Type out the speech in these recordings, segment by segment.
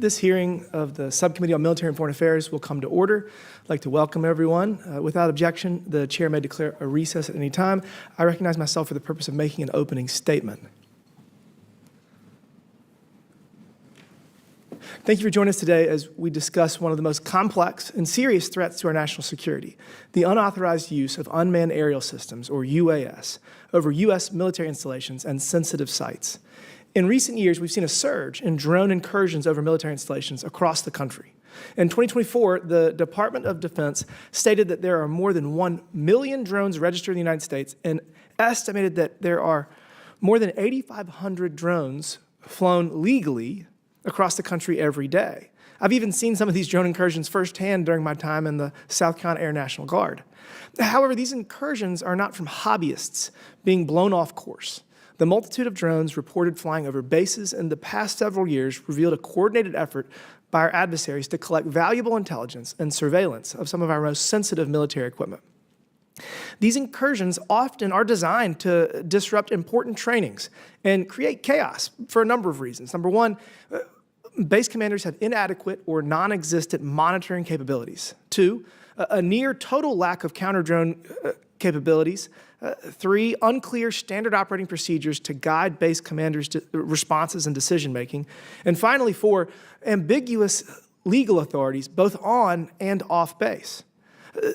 This hearing of the Subcommittee on Military and Foreign Affairs will come to order. I'd like to welcome everyone. Without objection, the chair may declare a recess at any time. I recognize myself for the purpose of making an opening statement. Thank you for joining us today as we discuss one of the most complex and serious threats to our national security, the unauthorized use of unmanned aerial systems, or UAS, over U.S. military installations and sensitive sites. In recent years, we've seen a surge in drone incursions over military installations across the country. In 2024, the Department of Defense stated that there are more than 1 million drones registered in the United States and estimated that there are more than 8,500 drones flown legally across the country every day. I've even seen some of these drone incursions firsthand during my time in the South Carolina Air National Guard. However, these incursions are not from hobbyists being blown off course. The multitude of drones reported flying over bases in the past several years revealed a coordinated effort by our adversaries to collect valuable intelligence and surveillance of some of our most sensitive military equipment. These incursions often are designed to disrupt important trainings and create chaos for a number of reasons. Number one, base commanders have inadequate or non-existent monitoring capabilities. Two, a near total lack of counter-drone capabilities. Three, unclear standard operating procedures to guide base commanders' responses and decision-making. And finally, four, ambiguous legal authorities both on and off base.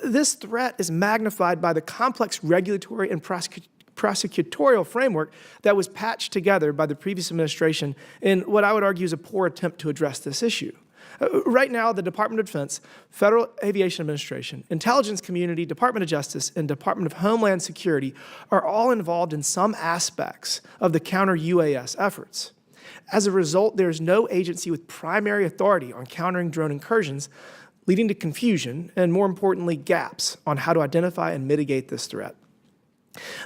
This threat is magnified by the complex regulatory and prosecutorial framework that was patched together by the previous administration in what I would argue is a poor attempt to address this issue. Right now, the Department of Defense, Federal Aviation Administration, Intelligence Community, Department of Justice, and Department of Homeland Security are all involved in some aspects of the counter-UAS efforts. As a result, there is no agency with primary authority on countering drone incursions, leading to confusion and, more importantly, gaps on how to identify and mitigate this threat.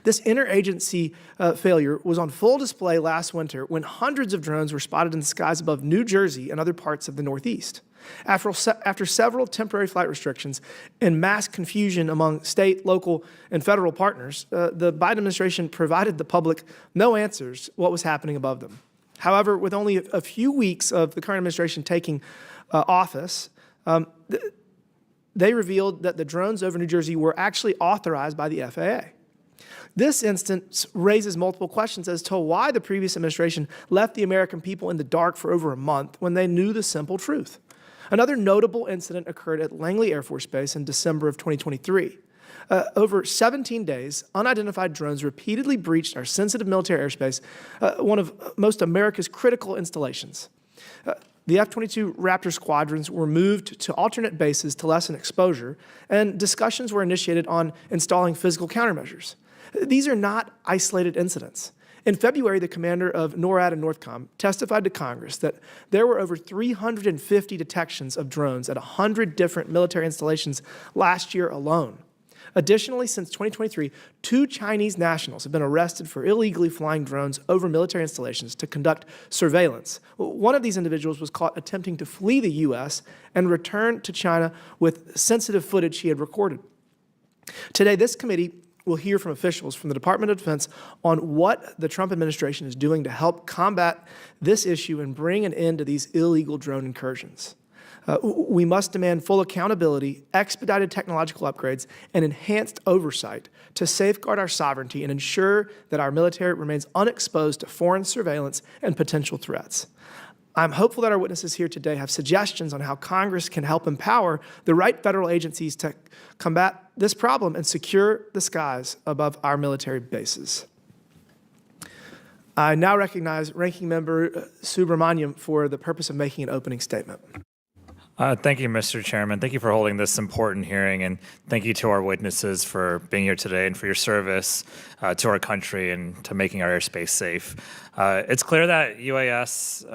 This interagency failure was on full display last winter when hundreds of drones were spotted in the skies above New Jersey and other parts of the Northeast. After several temporary flight restrictions and mass confusion among state, local, and federal partners, the Biden administration provided the public no answers what was happening above them. However, with only a few weeks of the current administration taking office, they revealed that the drones over New Jersey were actually authorized by the FAA. This instance raises multiple questions as to why the previous administration left the American people in the dark for over a month when they knew the simple truth. Another notable incident occurred at Langley Air Force Base in December of 2023. Over 17 days, unidentified drones repeatedly breached our sensitive military airspace, one of most America's critical installations. The F-22 Raptor squadrons were moved to alternate bases to lessen exposure, and discussions were initiated on installing physical countermeasures. These are not isolated incidents. In February, the commander of NORAD and NORTHCOM testified to Congress that there were over 350 detections of drones at 100 different military installations last year alone. Additionally, since 2023, 2 Chinese nationals have been arrested for illegally flying drones over military installations to conduct surveillance. One of these individuals was caught attempting to flee the U.S. and return to China with sensitive footage he had recorded. Today, this committee will hear from officials from the Department of Defense on what the Trump administration is doing to help combat this issue and bring an end to these illegal drone incursions. We must demand full accountability, expedited technological upgrades, and enhanced oversight to safeguard our sovereignty and ensure that our military remains unexposed to foreign surveillance and potential threats. I'm hopeful that our witnesses here today have suggestions on how Congress can help empower the right federal agencies to combat this problem and secure the skies above our military bases. I now recognize Ranking Member Subramaniam for the purpose of making an opening statement. Thank you, Mr. Chairman. Thank you for holding this important hearing, and thank you to our witnesses for being here today and for your service to our country and to making our airspace safe. It's clear that UAS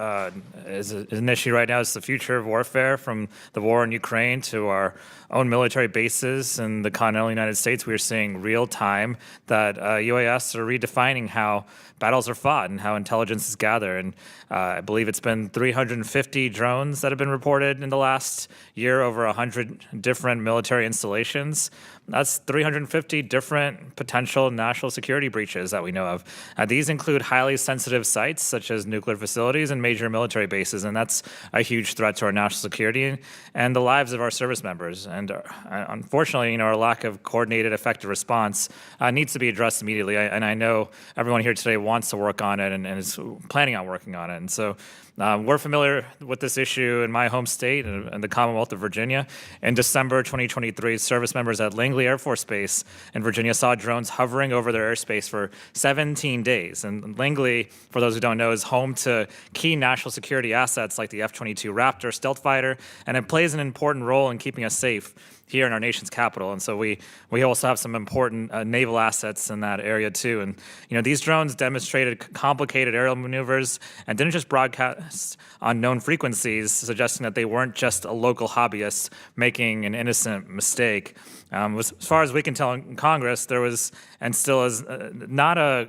is an issue right now. It's the future of warfare, from the war in Ukraine to our own military bases in the continental United States. We are seeing real time that UAS are redefining how battles are fought and how intelligence is gathered. And I believe it's been 350 drones that have been reported in the last last year over 100 different military installations. That's 350 different potential national security breaches that we know of. These include highly sensitive sites such as nuclear facilities and major military bases, and that's a huge threat to our national security and the lives of our service members. And unfortunately, our lack of coordinated, effective response needs to be addressed immediately. And I know everyone here today wants to work on it and is planning on working on it. And so we're familiar with this issue in my home state and the Commonwealth of Virginia. In December 2023, service members at Langley Air Force Base in Virginia saw drones hovering over their airspace for 17 days. And Langley, for those who don't know, is home to key national security assets like the F-22 Raptor stealth fighter, and it plays an important role in keeping us safe here in our nation's capital. And so we also have some important naval assets in that area too. And these drones demonstrated complicated aerial maneuvers and didn't just broadcast on known frequencies, suggesting that they weren't just a local hobbyist making an innocent mistake. As far as we can tell in Congress, there was and still is not a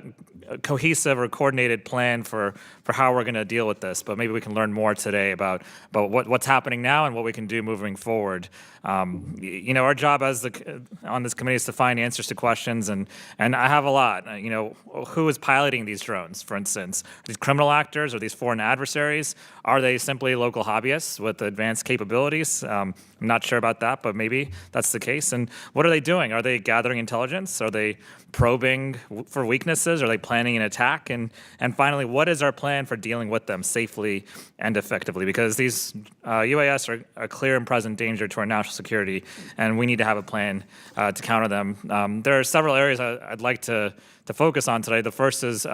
cohesive or coordinated plan for how we're going to deal with this. But maybe we can learn more today about what's happening now and what we can do moving forward. Our job on this committee is to find answers to questions, and I have a lot. Who is piloting these drones, for instance? Are these criminal actors? Are these foreign adversaries? Are they simply local hobbyists with advanced capabilities? I'm not sure about that, but maybe that's the case. And what are they doing? Are they gathering intelligence? Are they probing for weaknesses? Are they planning an attack? And finally, what is our plan for dealing with them safely and effectively? Because these UAS are a clear and present danger to our national security, and we need to have a plan to counter them. There are several areas I'd like to focus on today. The first is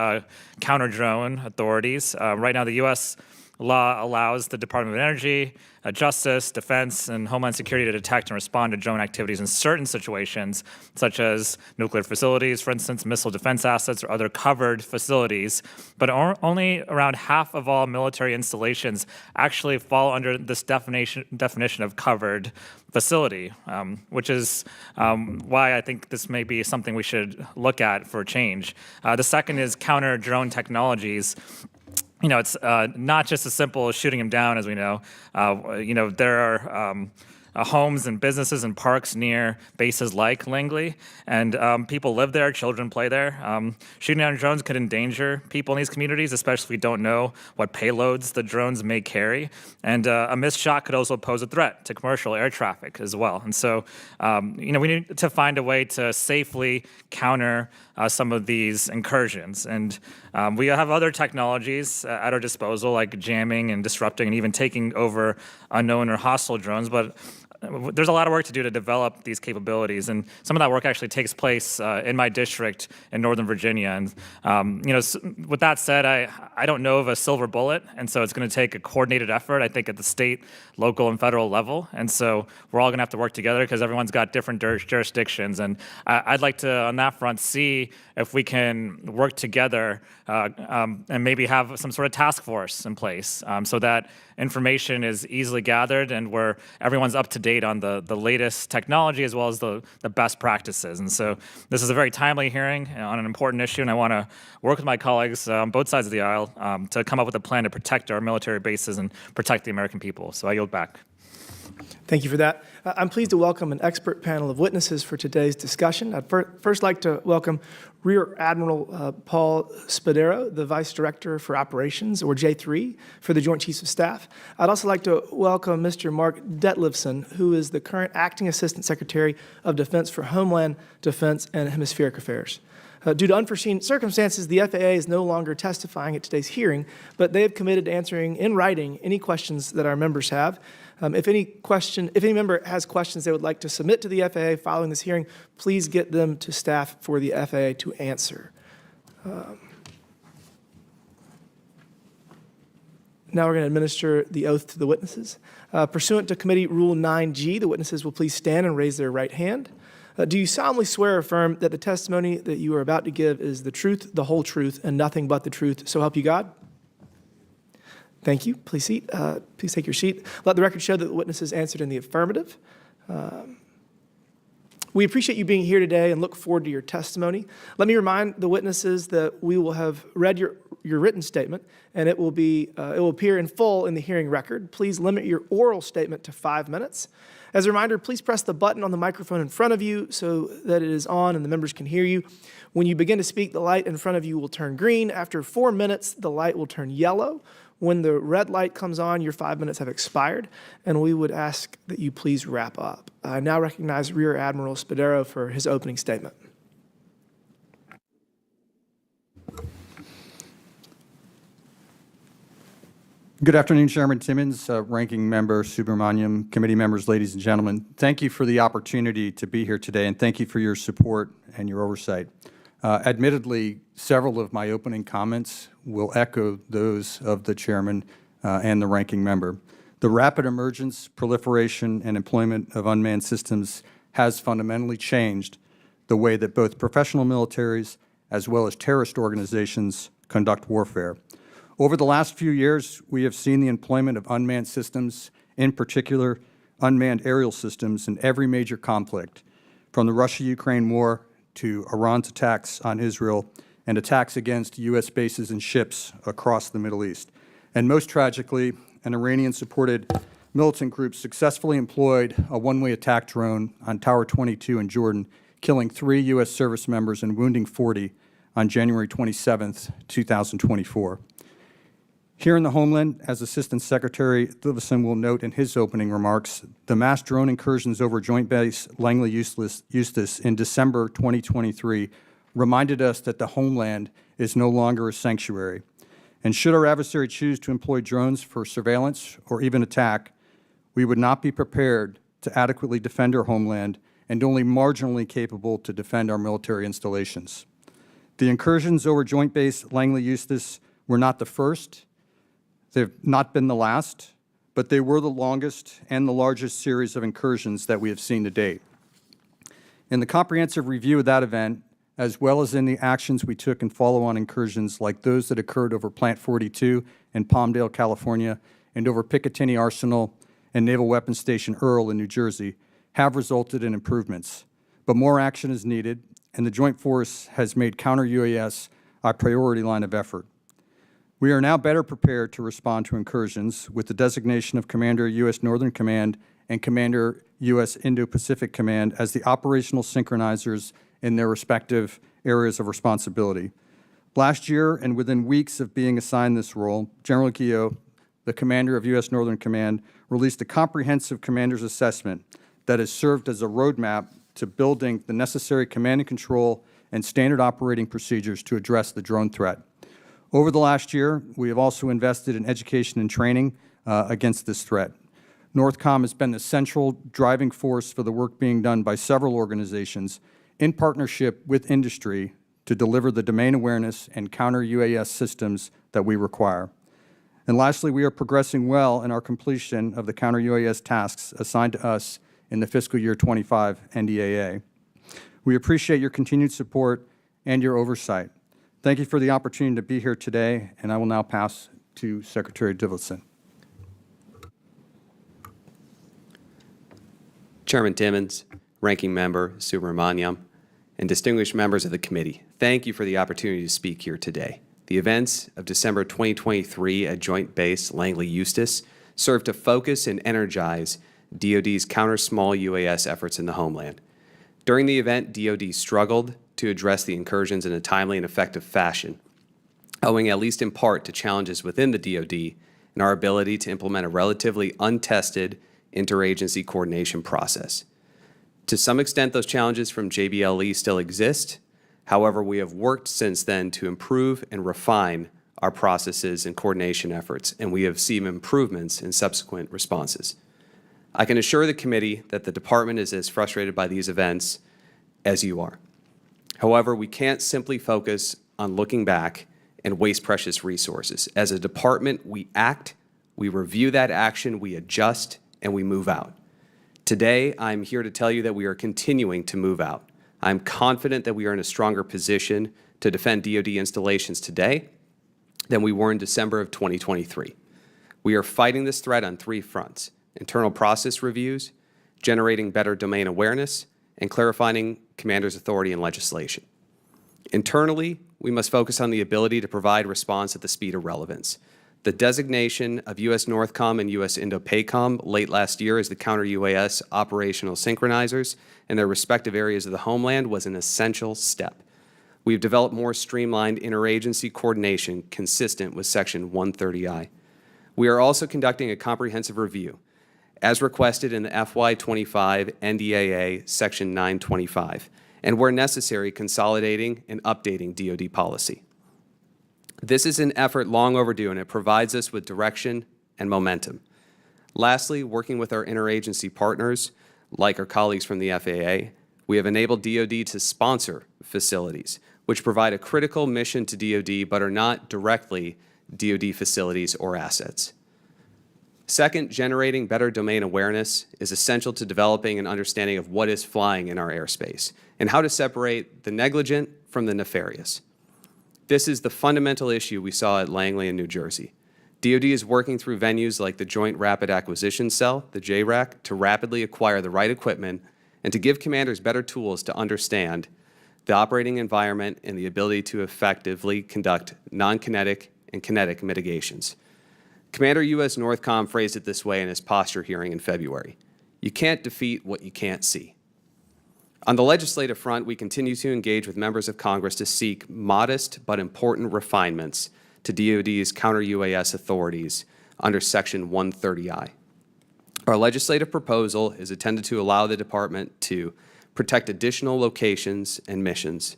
counter-drone authorities. Right now, the U.S. law allows the Department of Energy, Justice, Defense, and Homeland Security to detect and respond to drone activities in certain situations, such as nuclear facilities, for instance, missile defense assets, or other covered facilities. But only around half of all military installations actually fall under this definition of covered facility, which is why I think this may be something we should look at for change. The second is counter-drone technologies. It's not just as simple as shooting them down, as we know. There are homes and businesses and parks near bases like Langley, and people live there, children play there. Shooting down drones could endanger people in these communities, especially if we don't know what payloads the drones may carry. And a missed shot could also pose a threat to commercial air traffic as well. And so, we need to find a way to safely counter some of these incursions. And we have other technologies at our disposal, like jamming and disrupting and even taking over unknown or hostile drones. But there's a lot of work to do to develop these capabilities, and some of that work actually takes place in my district in Northern Virginia. And with that said, I don't know of a silver bullet, and so it's going to take a coordinated effort, I think, at the state, local, and federal level. And so we're all going to have to work together because everyone's got different jurisdictions. And I'd like to, on that front, see if we can work together and maybe have some sort of task force in place so that information is easily gathered and where everyone's up to date on the latest technology as well as the best practices. And so this is a very timely hearing on an important issue, and I want to work with my colleagues on both sides of the aisle to come up with a plan to protect our military bases and protect the American people. So I yield back. Thank you for that. I'm pleased to welcome an expert panel of witnesses for today's discussion. I'd first like to welcome Rear Admiral Paul Spadero, the Vice Director for Operations, or J3, for the Joint Chiefs of Staff. I'd also like to welcome Mr. Mark Detlefson, who is the current Acting Assistant Secretary of Defense for Homeland Defense and Hemispheric Affairs. Due to unforeseen circumstances, the FAA is no longer testifying at today's hearing, but they have committed to answering in writing any questions that our members have. If any member has questions they would like to submit to the FAA following this hearing, please get them to staff for the FAA to answer. Now we're going to administer the oath to the witnesses. Pursuant to Committee Rule 9G, the witnesses will please stand and raise their right hand. Do you solemnly swear or affirm that the testimony that you are about to give is the truth, the whole truth, and nothing but the truth, so help you God? Thank you. Please take your seat. Let the record show that the witnesses answered in the affirmative. We appreciate you being here today and look forward to your testimony. Let me remind the witnesses that we will have read your written statement, and it will appear in full in the hearing record. Please limit your oral statement to 5 minutes. As a reminder, please press the button on the microphone in front of you so that it is on and the members can hear you. When you begin to speak, the light in front of you will turn green. After 4 minutes, the light will turn yellow. When the red light comes on, your 5 minutes have expired, and we would ask that you please wrap up. I now recognize Rear Admiral Spadero for his opening statement. Good afternoon, Chairman Timmons, Ranking Member Subramaniam, committee members, ladies and gentlemen. Thank you for the opportunity to be here today, and thank you for your support and your oversight. Admittedly, several of my opening comments will echo those of the Chairman and the Ranking Member. The rapid emergence, proliferation, and employment of unmanned systems has fundamentally changed the way that both professional militaries as well as terrorist organizations conduct warfare. Over the last few years, we have seen the employment of unmanned systems, in particular unmanned aerial systems, in every major conflict, from the Russia-Ukraine war to Iran's attacks on Israel and attacks against U.S. bases and ships across the Middle East. And most tragically, an Iranian-supported militant group successfully employed a one-way attack drone on Tower 22 in Jordan, killing 3 U.S. service members and wounding 40 on January 27, 2024. Here in the homeland, as Assistant Secretary Livison will note in his opening remarks, the mass drone incursions over Joint Base Langley Eustis in December 2023 reminded us that the homeland is no longer a sanctuary. And should our adversary choose to employ drones for surveillance or even attack, we would not be prepared to adequately defend our homeland and only marginally capable to defend our military installations. The incursions over Joint Base Langley Eustis were not the first. They've not been the last, but they were the longest and the largest series of incursions that we have seen to date. In the comprehensive review of that event, as well as in the actions we took in follow-on incursions like those that occurred over Plant 42 in Palmdale, California, and over Picatinny Arsenal and Naval Weapons Station Earl in New Jersey, have resulted in improvements. But more action is needed, and the Joint Force has made counter-UAS a priority line of effort. We are now better prepared to respond to incursions with the designation of Commander U.S. Northern Command and Commander U.S. Indo-Pacific Command as the operational synchronizers in their respective areas of responsibility. Last year, and within weeks of being assigned this role, General Guillot, the Commander of U.S. Northern Command, released a comprehensive commander's assessment that has served as a roadmap to building the necessary command and control and standard operating procedures to address the drone threat. Over the last year, we have also invested in education and training against this threat. NORTHCOM has been the central driving force for the work being done by several organizations in partnership with industry to deliver the domain awareness and counter-UAS systems that we require. And lastly, we are progressing well in our completion of the counter-UAS tasks assigned to us in the fiscal year 25 NDAA. We appreciate your continued support and your oversight. Thank you for the opportunity to be here today, and I will now pass to Secretary Divison. Chairman Timmons, Ranking Member Subramaniam, and distinguished members of the committee, thank you for the opportunity to speak here today. The events of December 2023 at Joint Base Langley Eustis served to focus and energize DoD's counter-small UAS efforts in the homeland. During the event, DoD struggled to address the incursions in a timely and effective fashion, owing at least in part to challenges within the DoD and our ability to implement a relatively untested interagency coordination process. To some extent, those challenges from JBLE still exist. However, we have worked since then to improve and refine our processes and coordination efforts, and we have seen improvements in subsequent responses. I can assure the committee that the department is as frustrated by these events as you are. However, we can't simply focus on looking back and waste precious resources. As a department, we act, we review that action, we adjust, and we move out. Today, I'm here to tell you that we are continuing to move out. I'm confident that we are in a stronger position to defend DoD installations today than we were in December of 2023. We are fighting this threat on 3 fronts: internal process reviews, generating better domain awareness, and clarifying Commander's authority and legislation. Internally, we must focus on the ability to provide response at the speed of relevance. The designation of U.S. NORTHCOM and U.S. INDOPACOM late last year as the counter-UAS operational synchronizers in their respective areas of the homeland was an essential step. We've developed more streamlined interagency coordination consistent with Section 130I. We are also conducting a comprehensive review, as requested in the FY25 NDAA Section 925, and where necessary, consolidating and updating DoD policy. This is an effort long overdue, and it provides us with direction and momentum. Lastly, working with our interagency partners, like our colleagues from the FAA, we have enabled DoD to sponsor facilities, which provide a critical mission to DoD but are not directly DoD facilities or assets. Second, generating better domain awareness is essential to developing an understanding of what is flying in our airspace and how to separate the negligent from the nefarious. This is the fundamental issue we saw at Langley in New Jersey. DoD is working through venues like the Joint Rapid Acquisition Cell, the JRAC, to rapidly acquire the right equipment and to give commanders better tools to understand the operating environment and the ability to effectively conduct non-kinetic and kinetic mitigations. Commander U.S. NORTHCOM phrased it this way in his posture hearing in February: "You can't defeat what you can't see." On the legislative front, we continue to engage with members of Congress to seek modest but important refinements to DoD's counter-UAS authorities under Section 130I. Our legislative proposal is intended to allow the Department to protect additional locations and missions,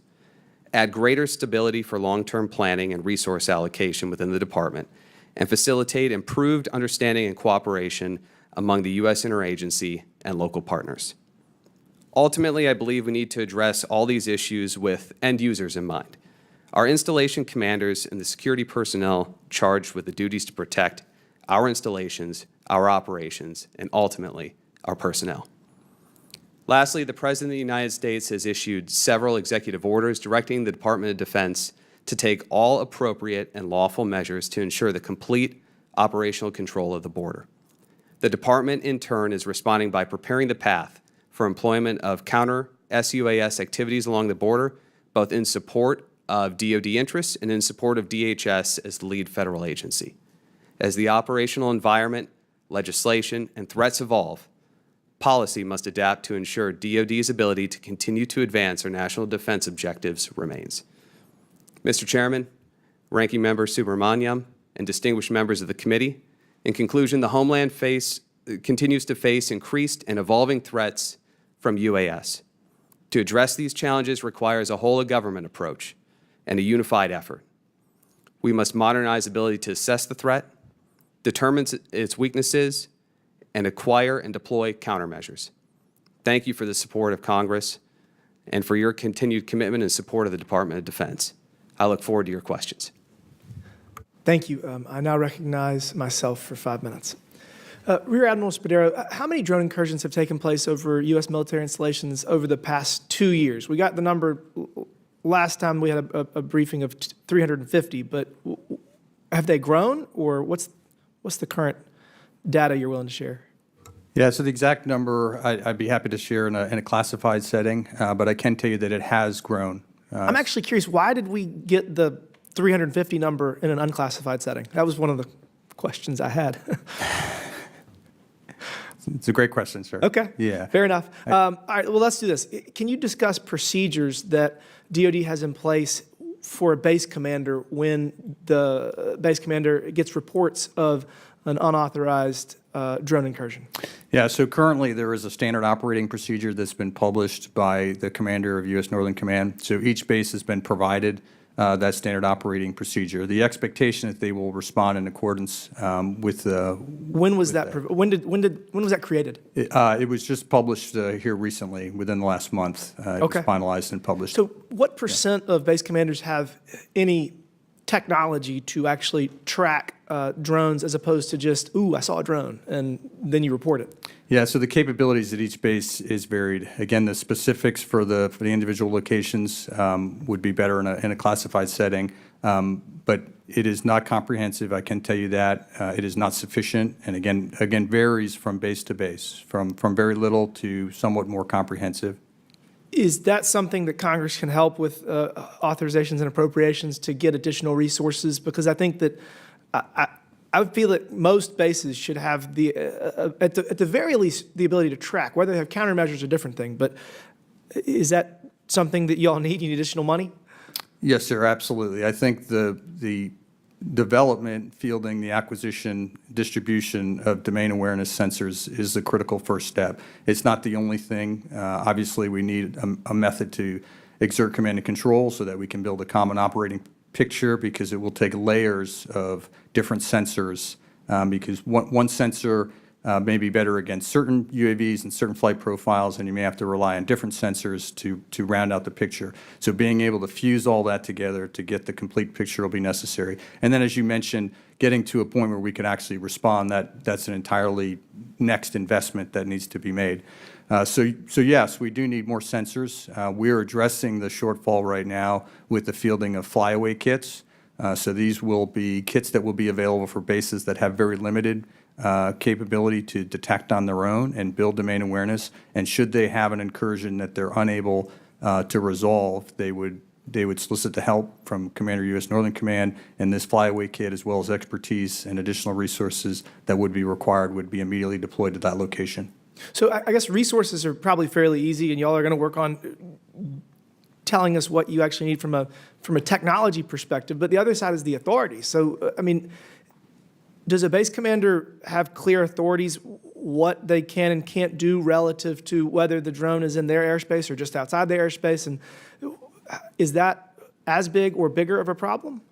add greater stability for long-term planning and resource allocation within the Department, and facilitate improved understanding and cooperation among the U.S. interagency and local partners. Ultimately, I believe we need to address all these issues with end users in mind. Our installation commanders and the security personnel charged with the duties to protect our installations, our operations, and ultimately, our personnel. Lastly, the President of the United States has issued several executive orders directing the Department of Defense to take all appropriate and lawful measures to ensure the complete operational control of the border. The Department, in turn, is responding by preparing the path for employment of counter-SUAS activities along the border, both in support of DoD interests and in support of DHS as the lead federal agency. As the operational environment, legislation, and threats evolve, policy must adapt to ensure DoD's ability to continue to advance our national defense objectives remains. Mr. Chairman, Ranking Member Subramaniam, and distinguished members of the committee, in conclusion, the Homeland continues to face increased and evolving threats from UAS. To address these challenges requires a whole-of-government approach and a unified effort. We must modernize the ability to assess the threat, determine its weaknesses, and acquire and deploy countermeasures. Thank you for the support of Congress and for your continued commitment and support of the Department of Defense. I look forward to your questions. Thank you. I now recognize myself for 5 minutes. Rear Admiral Spadero, how many drone incursions have taken place over U.S. military installations over the past 2 years? We got the number last time we had a briefing of 350, but have they grown, or what's the current data you're willing to share? Yeah, so the exact number I'd be happy to share in a classified setting, but I can tell you that it has grown. I'm actually curious, why did we get the 350 number in an unclassified setting? That was one of the questions I had. It's a great question, sir. Okay. Yeah. Fair enough. All right, well, let's do this. Can you discuss procedures that DoD has in place for a base commander when the base commander gets reports of an unauthorized drone incursion? Yeah, so currently there is a standard operating procedure that's been published by the commander of U.S. Northern Command. So each base has been provided that standard operating procedure. The expectation is they will respond in accordance with the. When was that? When was that created? It was just published here recently, within the last month. It was finalized and published. So what percent of base commanders have any technology to actually track drones as opposed to just, ooh, I saw a drone, and then you report it? Yeah, so the capabilities at each base is varied. Again, the specifics for the individual locations would be better in a classified setting, but it is not comprehensive. I can tell you that it is not sufficient, and again varies from base to base, from very little to somewhat more comprehensive. Is that something that Congress can help with authorizations and appropriations to get additional resources? Because I think that I would feel that most bases should have at the very least, the ability to track. Whether they have countermeasures is a different thing, but is that something that y'all need? You need additional money? Yes, sir, absolutely. I think the development, fielding, the acquisition, distribution of domain awareness sensors is the critical first step. It's not the only thing. Obviously, we need a method to exert command and control so that we can build a common operating picture, because it will take layers of different sensors, because one sensor may be better against certain UAVs and certain flight profiles, and you may have to rely on different sensors to round out the picture. So being able to fuse all that together to get the complete picture will be necessary. And then, as you mentioned, getting to a point where we could actually respond, that's an entirely next investment that needs to be made. So yes, we do need more sensors. We're addressing the shortfall right now with the fielding of flyaway kits. So these will be kits that will be available for bases that have very limited capability to detect on their own and build domain awareness. And should they have an incursion that they're unable to resolve, they would solicit the help from Commander U.S. Northern Command, and this flyaway kit, as well as expertise and additional resources that would be required, would be immediately deployed to that location. So I guess resources are probably fairly easy, and y'all are going to work on telling us what you actually need from a technology perspective. But the other side is the authority. So, I mean, does a base commander have clear authorities what they can and can't do relative to whether the drone is in their airspace or just outside their airspace? And is that as big or bigger of a problem?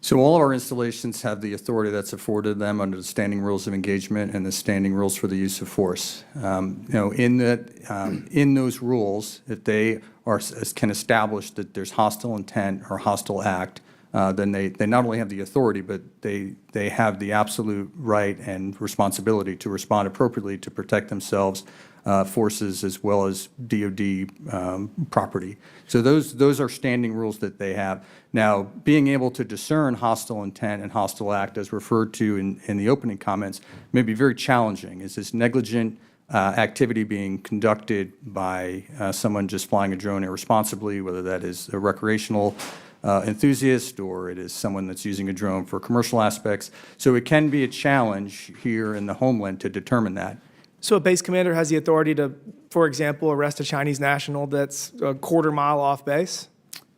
So all of our installations have the authority that's afforded them under the standing rules of engagement and the standing rules for the use of force. In those rules, if they can establish that there's hostile intent or hostile act, then they not only have the authority, but they have the absolute right and responsibility to respond appropriately to protect themselves, forces, as well as DoD property. So those are standing rules that they have. Now, being able to discern hostile intent and hostile act, as referred to in the opening comments, may be very challenging. Is this negligent activity being conducted by someone just flying a drone irresponsibly, whether that is a recreational enthusiast or it is someone that's using a drone for commercial aspects? So it can be a challenge here in the homeland to determine that. So a base commander has the authority to, for example, arrest a Chinese national that's a quarter-mile off base?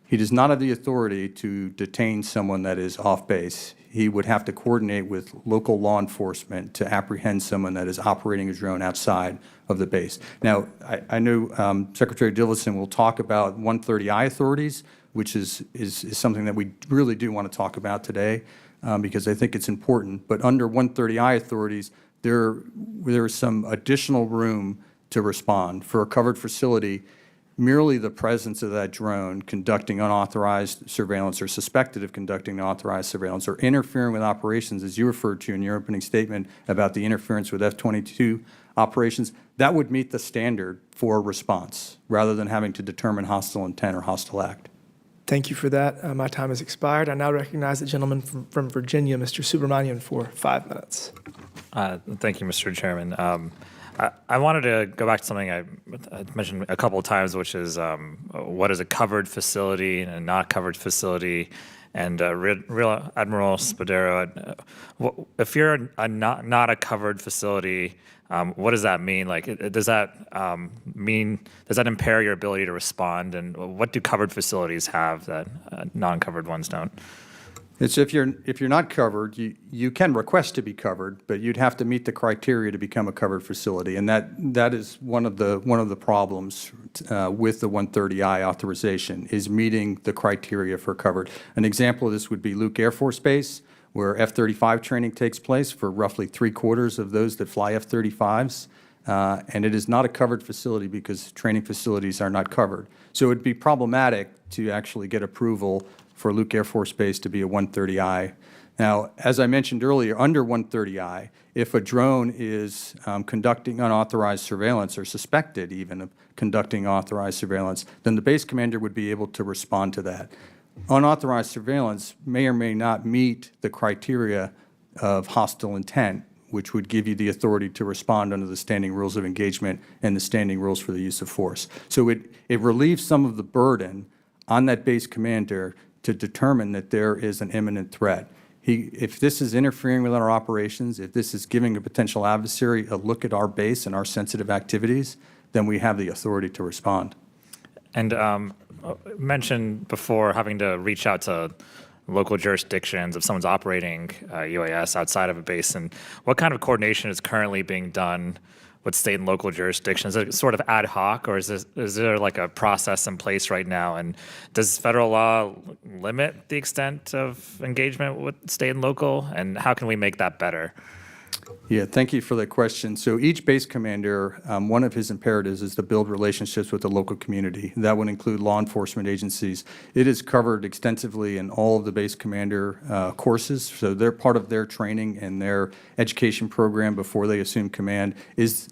He does not have the authority to detain someone that is off base. He would have to coordinate with local law enforcement to apprehend someone that is operating a drone outside of the base. Now, I know Secretary Dillison will talk about 130I authorities, which is something that we really do want to talk about today, because I think it's important. But under 130I authorities, there is some additional room to respond. For a covered facility, merely the presence of that drone conducting unauthorized surveillance or suspected of conducting unauthorized surveillance or interfering with operations, as you referred to in your opening statement about the interference with F-22 operations, that would meet the standard for response rather than having to determine hostile intent or hostile act. Thank you for that. My time has expired. I now recognize the gentleman from Virginia, Mr. Subramanian, for 5 minutes. Thank you, Mr. Chairman. I wanted to go back to something I mentioned a couple of times, which is what is a covered facility and a not covered facility. And Rear Admiral Spadero, if you're not a covered facility, what does that mean? Like, does that impair your ability to respond? And what do covered facilities have that non-covered ones don't? It's if you're not covered, you can request to be covered, but you'd have to meet the criteria to become a covered facility, and that is one of the problems with the 130I authorization, is meeting the criteria for covered. An example of this would be Luke Air Force Base, where F-35 training takes place for roughly 3/4 of those that fly F-35s, and it is not a covered facility because training facilities are not covered. So it would be problematic to actually get approval for Luke Air Force Base to be a 130I. Now, as I mentioned earlier, under 130I, if a drone is conducting unauthorized surveillance or suspected even of conducting unauthorized surveillance, then the base commander would be able to respond to that. Unauthorized surveillance may or may not meet the criteria of hostile intent, which would give you the authority to respond under the standing rules of engagement and the standing rules for the use of force. So it relieves some of the burden on that base commander to determine that there is an imminent threat. If this is interfering with our operations, if this is giving a potential adversary a look at our base and our sensitive activities, then we have the authority to respond. And mentioned before having to reach out to local jurisdictions if someone's operating UAS outside of a base. And what kind of coordination is currently being done with state and local jurisdictions? Is it sort of ad hoc, or is there like a process in place right now? And does federal law limit the extent of engagement with state and local? And how can we make that better? Yeah, thank you for that question. So each base commander, one of his imperatives is to build relationships with the local community. That would include law enforcement agencies. It is covered extensively in all of the base commander courses. So they're part of their training and their education program before they assume command is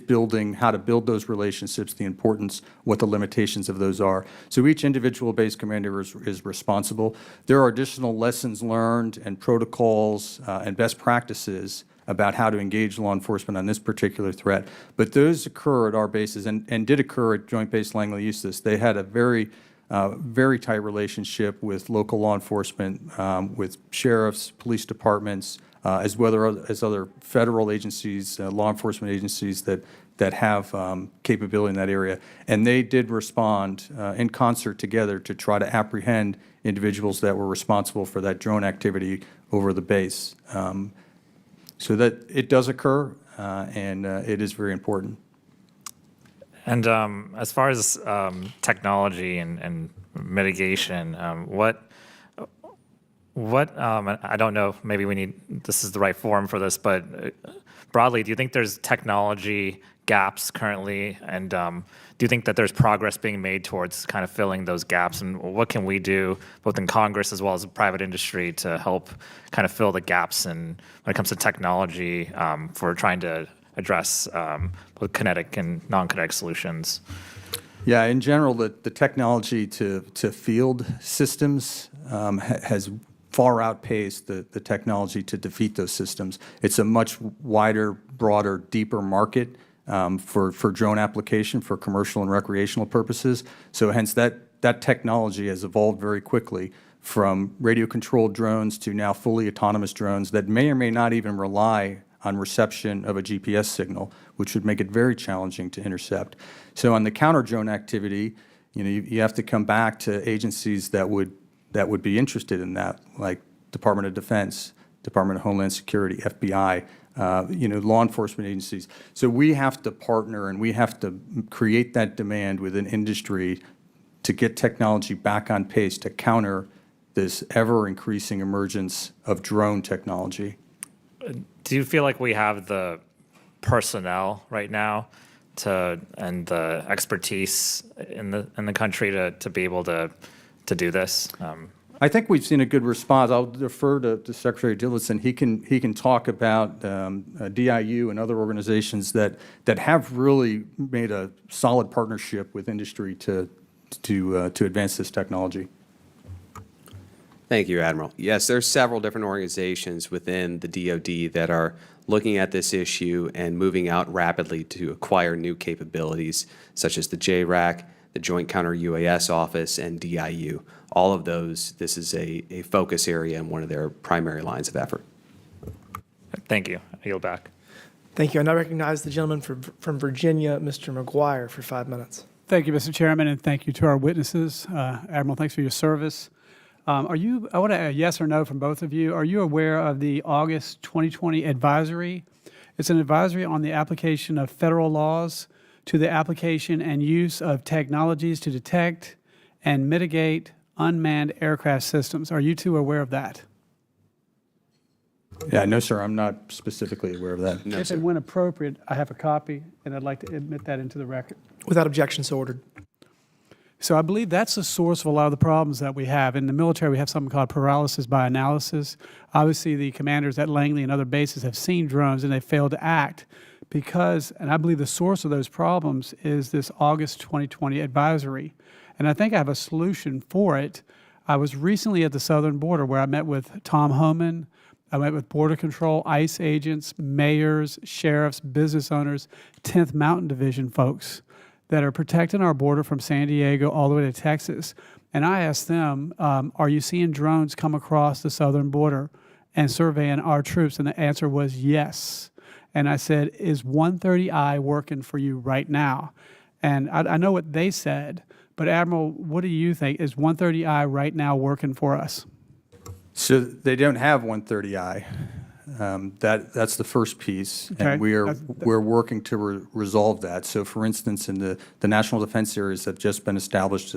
building how to build those relationships, the importance, what the limitations of those are. So each individual base commander is responsible. There are additional lessons learned and protocols and best practices about how to engage law enforcement on this particular threat. But those occur at our bases and did occur at Joint Base Langley Eustis. They had a very tight relationship with local law enforcement, with sheriffs, police departments, as well as other federal agencies, law enforcement agencies that have capability in that area. And they did respond in concert together to try to apprehend individuals that were responsible for that drone activity over the base. So that it does occur, and it is very important. And as far as technology and mitigation, what I don't know, maybe this is the right forum for this, but broadly, do you think there's technology gaps currently? And do you think that there's progress being made towards kind of filling those gaps? And what can we do, both in Congress as well as the private industry, to help kind of fill the gaps when it comes to technology for trying to address both kinetic and non-kinetic solutions? Yeah, in general, the technology to field systems has far outpaced the technology to defeat those systems. It's a much wider, broader, deeper market for drone application for commercial and recreational purposes. So hence that technology has evolved very quickly from radio-controlled drones to now fully autonomous drones that may or may not even rely on reception of a GPS signal, which would make it very challenging to intercept. So on the counter-drone activity, you have to come back to agencies that would be interested in that, like Department of Defense, Department of Homeland Security, FBI, law enforcement agencies. So we have to partner and we have to create that demand within industry to get technology back on pace to counter this ever-increasing emergence of drone technology. Do you feel like we have the personnel right now and the expertise in the country to be able to do this? I think we've seen a good response. I'll defer to Secretary Dillison. He can talk about DIU and other organizations that have really made a solid partnership with industry to advance this technology. Thank you, Admiral. Yes, there's several different organizations within the DoD that are looking at this issue and moving out rapidly to acquire new capabilities, such as the JRAC, the Joint Counter-UAS Office, and DIU. All of those, this is a focus area and one of their primary lines of effort. Thank you. I yield back. Thank you. I now recognize the gentleman from Virginia, Mr. McGuire, for 5 minutes. Thank you, Mr. Chairman, and thank you to our witnesses. Admiral, thanks for your service. I want a yes or no from both of you. Are you aware of the August 2020 advisory? It's an advisory on the application of federal laws to the application and use of technologies to detect and mitigate unmanned aircraft systems. Are you two aware of that? Yeah, no, sir. I'm not specifically aware of that. No, If sir. and when appropriate, I have a copy, and I'd like to admit that into the record. Without objection, so ordered. So I believe that's the source of a lot of the problems that we have. In the military, we have something called paralysis by analysis. Obviously, the commanders at Langley and other bases have seen drones, and they failed to act because, and I believe the source of those problems is this August 2020 advisory. And I think I have a solution for it. I was recently at the southern border where I met with Tom Homan, I met with Border Control, ICE agents, mayors, sheriffs, business owners, 10th Mountain Division folks that are protecting our border from San Diego all the way to Texas. And I asked them, are you seeing drones come across the southern border and surveying our troops? And the answer was yes. And I said, is 130I working for you right now? And I know what they said, but Admiral, what do you think? Is 130I right now working for us? So they don't have 130I. That's the first piece, Okay. and we're working to resolve that. So, for instance, in the national defense areas that have just been established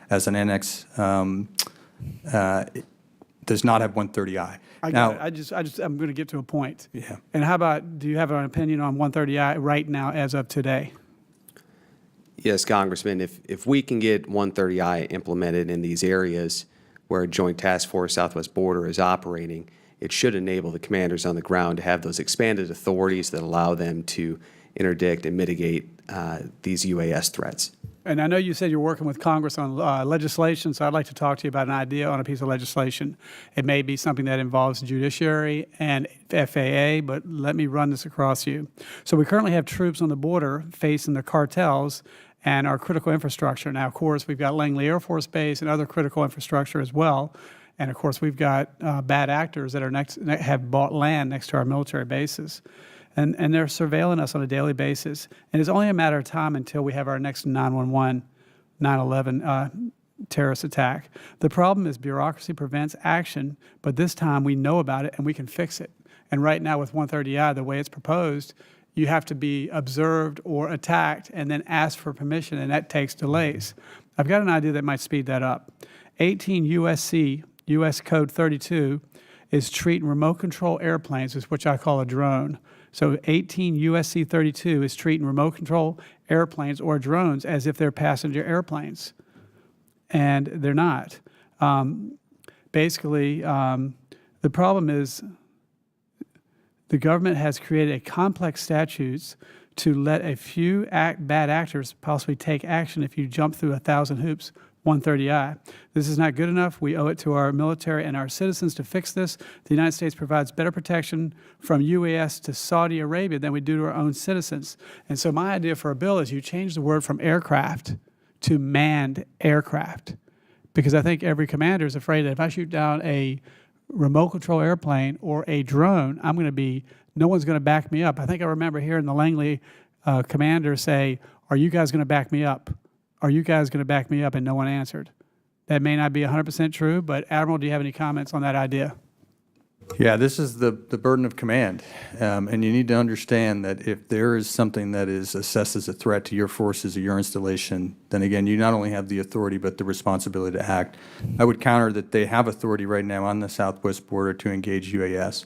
as an annex, it does not have 130I. I'm going to get to a point. Yeah. And how about, do you have an opinion on 130I right now as of today? Yes, Congressman, if we can get 130I implemented in these areas where Joint Task Force Southwest Border is operating, it should enable the commanders on the ground to have those expanded authorities that allow them to interdict and mitigate these UAS threats. And I know you said you're working with Congress on legislation, so I'd like to talk to you about an idea on a piece of legislation. It may be something that involves judiciary and FAA, but let me run this across you. So we currently have troops on the border facing the cartels and our critical infrastructure. Now, of course, we've got Langley Air Force Base and other critical infrastructure as well. And, of course, we've got bad actors that have bought land next to our military bases. And they're surveilling us on a daily basis. And it's only a matter of time until we have our next 9/11, 9/11 terrorist attack. The problem is bureaucracy prevents action, but this time we know about it and we can fix it. And right now with 130I, the way it's proposed, you have to be observed or attacked and then ask for permission, and that takes delays. I've got an idea that might speed that up. 18 USC, U.S. Code 32, is treating remote control airplanes, which I call a drone. So 18 USC 32 is treating remote control airplanes or drones as if they're passenger airplanes. And they're not. Basically, the problem is the government has created a complex statutes to let a few bad actors possibly take action if you jump through 1,000 hoops. 130I. This is not good enough. We owe it to our military and our citizens to fix this. The United States provides better protection from UAS to Saudi Arabia than we do to our own citizens. And so my idea for a bill is you change the word from aircraft to manned aircraft. Because I think every commander is afraid that if I shoot down a remote control airplane or a drone, no one's going to back me up. I think I remember hearing the Langley commander say, "Are you guys going to back me up? Are you guys going to back me up?" And no one answered. That may not be 100% true, but Admiral, do you have any comments on that idea? Yeah, this is the burden of command. And you need to understand that if there is something that is assessed as a threat to your forces or your installation, then again, you not only have the authority but the responsibility to act. I would counter that they have authority right now on the southwest border to engage UAS.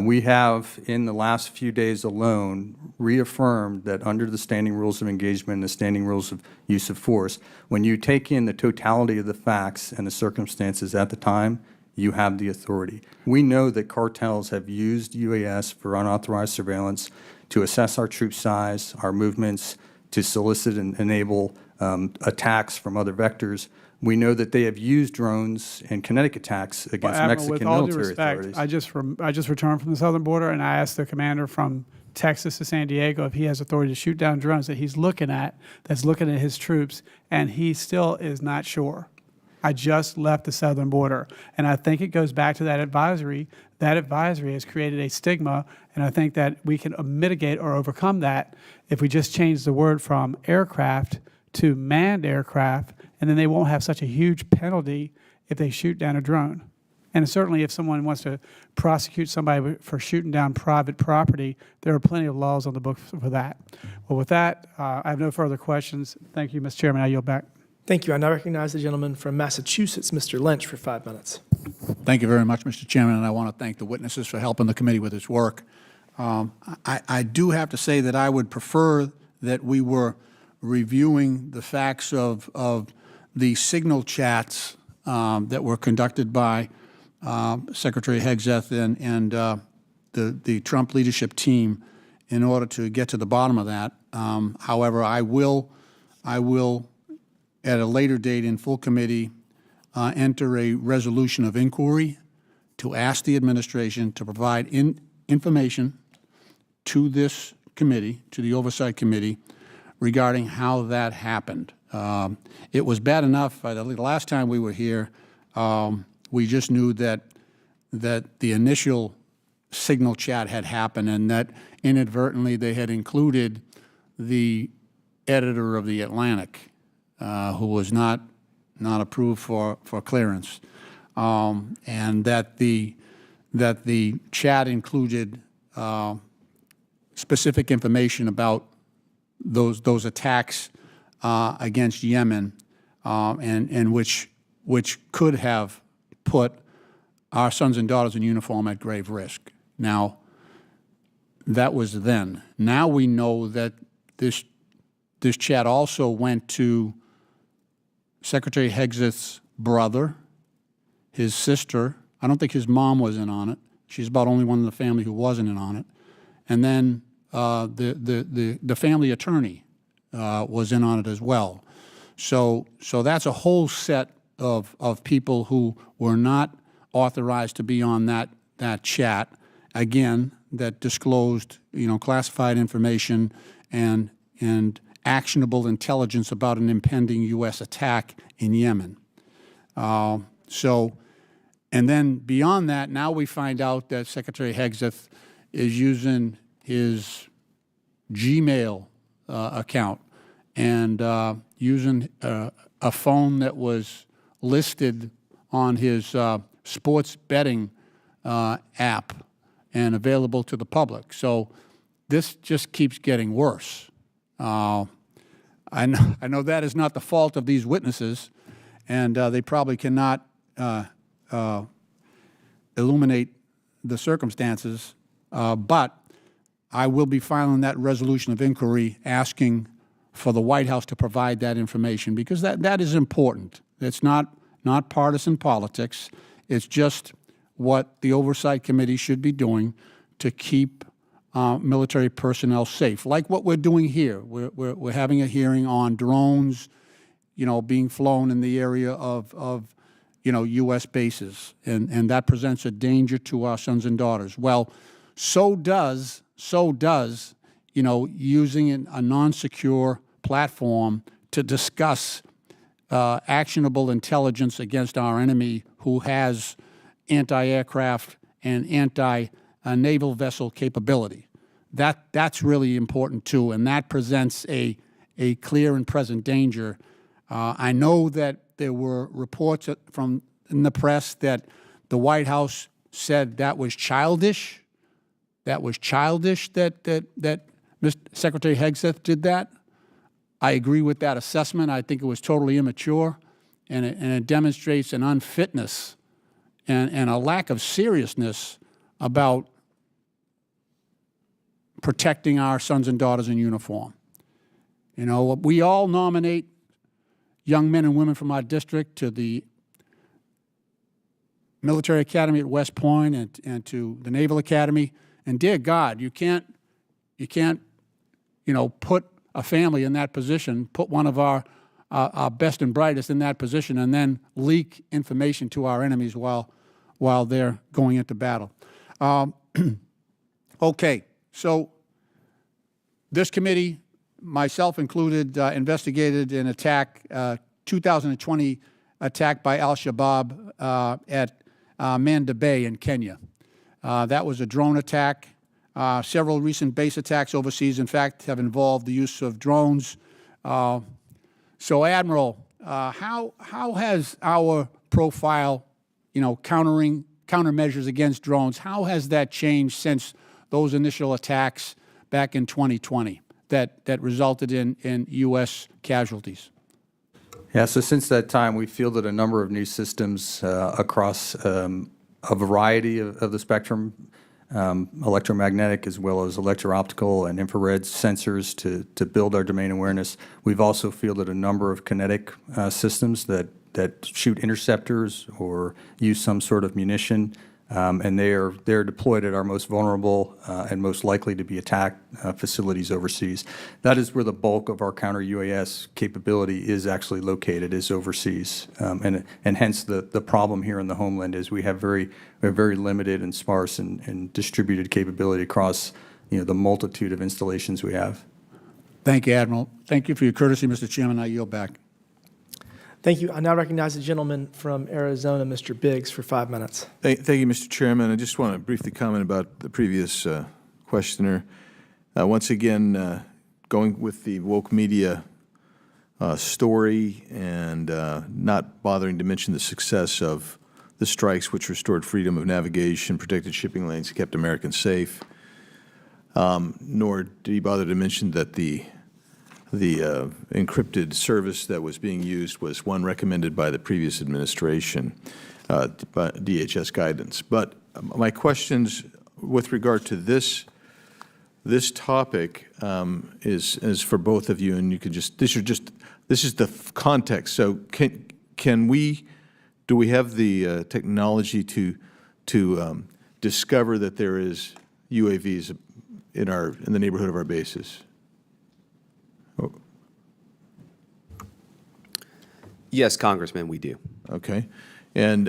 We have, in the last few days alone, reaffirmed that under the standing rules of engagement and the standing rules of use of force, when you take in the totality of the facts and the circumstances at the time, you have the authority. We know that cartels have used UAS for unauthorized surveillance to assess our troop size, our movements, to solicit and enable attacks from other vectors. We know that they have used drones and kinetic attacks against Mexican military authorities. I just returned from the southern border, and I asked the commander from Texas to San Diego if he has authority to shoot down drones that he's looking at, that's looking at his troops, and he still is not sure. I just left the southern border, and I think it goes back to that advisory. That advisory has created a stigma, and I think that we can mitigate or overcome that if we just change the word from aircraft to manned aircraft, and then they won't have such a huge penalty if they shoot down a drone. And certainly if someone wants to prosecute somebody for shooting down private property, there are plenty of laws on the books for that. Well, with that, I have no further questions. Thank you, Mr. Chairman. I yield back. Thank you. I now recognize the gentleman from Massachusetts, Mr. Lynch, for 5 minutes. Thank you very much, Mr. Chairman, and I want to thank the witnesses for helping the committee with its work. I do have to say that I would prefer that we were reviewing the facts of the signal chats that were conducted by Secretary Hegseth and the Trump leadership team in order to get to the bottom of that. However, I will at a later date in full committee enter a resolution of inquiry to ask the administration to provide information to this committee, to the Oversight Committee, regarding how that happened. It was bad enough, the last time we were here, we just knew that the initial signal chat had happened and that inadvertently they had included the editor of the Atlantic, who was not approved for clearance, and that the chat included specific information about those attacks against Yemen, and which could have put our sons and daughters in uniform at grave risk. Now, that was then. Now we know that this chat also went to Secretary Hegseth's brother, his sister. I don't think his mom was in on it. She's about only one in the family who wasn't in on it. And then the family attorney was in on it as well. So that's a whole set of people who were not authorized to be on that chat, again, that disclosed, classified information and actionable intelligence about an impending U.S. attack in Yemen. And then beyond that, now we find out that Secretary Hegseth is using his Gmail account and using a phone that was listed on his sports betting app and available to the public. So this just keeps getting worse. I know that is not the fault of these witnesses, and they probably cannot illuminate the circumstances, but I will be filing that resolution of inquiry asking for the White House to provide that information, because that is important. It's not partisan politics. It's just what the Oversight Committee should be doing to keep military personnel safe, like what we're doing here. We're having a hearing on drones, being flown in the area of U.S. bases, and that presents a danger to our sons and daughters. Well, so does using a non-secure platform to discuss actionable intelligence against our enemy who has anti-aircraft and anti-naval vessel capability. That's really important too, and that presents a clear and present danger. I know that there were reports in the press that the White House said that was childish. That was childish that Mr. Secretary Hegseth did that. I agree with that assessment. I think it was totally immature, and it demonstrates an unfitness and a lack of seriousness about protecting our sons and daughters in uniform. We all nominate young men and women from our district to the Military Academy at West Point and to the Naval Academy. And dear God, you can't put a family in that position, put one of our best and brightest in that position, and then leak information to our enemies while they're going into battle. Okay, so this committee, myself included, investigated an attack, 2020 attack by al-Shabaab at Manda Bay in Kenya. That was a drone attack. Several recent base attacks overseas, in fact, have involved the use of drones. So, Admiral, how has our profile, countermeasures against drones, how has that changed since those initial attacks back in 2020 that resulted in U.S. casualties? Yeah, so since that time, we've fielded a number of new systems across a variety of the spectrum, electromagnetic as well as electro-optical and infrared sensors to build our domain awareness. We've also fielded a number of kinetic systems that shoot interceptors or use some sort of munition and they're deployed at our most vulnerable and most likely to be attacked facilities overseas. That is where the bulk of our counter-UAS capability is actually located, is overseas, and hence the problem here in the homeland is we have very limited and sparse and distributed capability across the multitude of installations we have. Thank you, Admiral. Thank you for your courtesy, Mr. Chairman. I yield back. Thank you. I now recognize the gentleman from Arizona, Mr. Biggs, for 5 minutes. Thank you, Mr. Chairman. I just want to briefly comment about the previous questioner. Once again, going with the woke media story and not bothering to mention the success of the strikes which restored freedom of navigation, protected shipping lanes, kept Americans safe, nor did he bother to mention that the encrypted service that was being used was one recommended by the previous administration, by DHS guidance. But my questions with regard to this topic is for both of you, and you could just this is the context. So do we have the technology to discover that there is UAVs in the neighborhood of our bases? Yes, Congressman, we do. Okay. And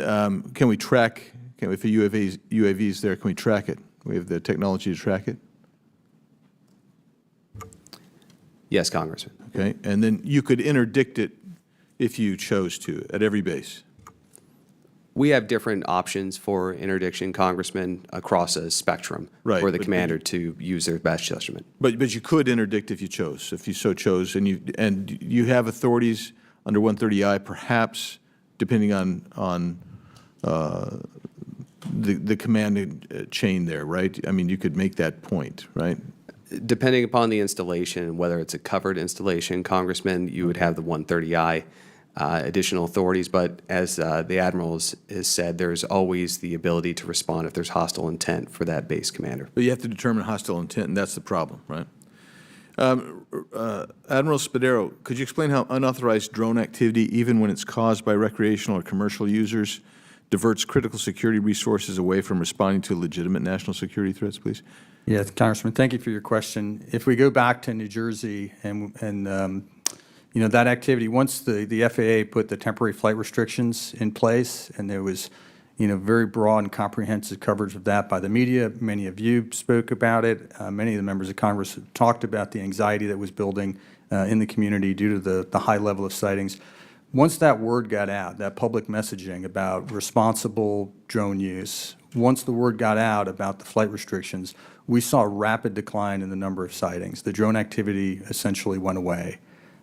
can we track, if a UAV is there, can we track it? We have the technology to track it? Yes, Congressman. Okay. And then you could interdict it if you chose to at every base. We have different options for interdiction, Congressman, across a spectrum Right, for the but commander to use their best judgment. But you could interdict if you chose, if you so chose, and you have authorities under 130I, perhaps, depending on the command chain there, right? I mean, you could make that point, right? Depending upon the installation, whether it's a covered installation, Congressman, you would have the 130I additional authorities. But as the Admiral has said, there's always the ability to respond if there's hostile intent for that base commander. But you have to determine hostile intent, and that's the problem, right? Admiral Spadero, could you explain how unauthorized drone activity, even when it's caused by recreational or commercial users, diverts critical security resources away from responding to legitimate national security threats, please? Yes, Congressman, thank you for your question. If we go back to New Jersey and that activity, once the FAA put the temporary flight restrictions in place, and there was very broad and comprehensive coverage of that by the media. Many of you spoke about it. Many of the members of Congress talked about the anxiety that was building in the community due to the high level of sightings. Once that word got out, that public messaging about responsible drone use, once the word got out about the flight restrictions, we saw a rapid decline in the number of sightings. The drone activity essentially went away.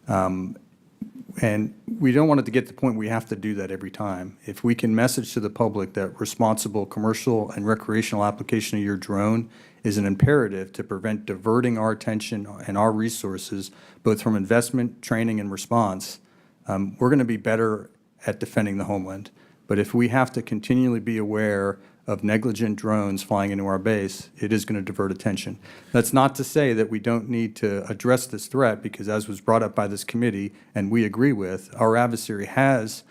And we don't want it to get to the point where we have to do that every time. If we can message to the public that responsible commercial and recreational application of your drone is an imperative to prevent diverting our attention and our resources, both from investment, training, and response, we're going to be better at defending the homeland. But if we have to continually be aware of negligent drones flying into our base, it is going to divert attention. That's not to say that we don't need to address this threat, because as was brought up by this committee, and we agree with, our adversary has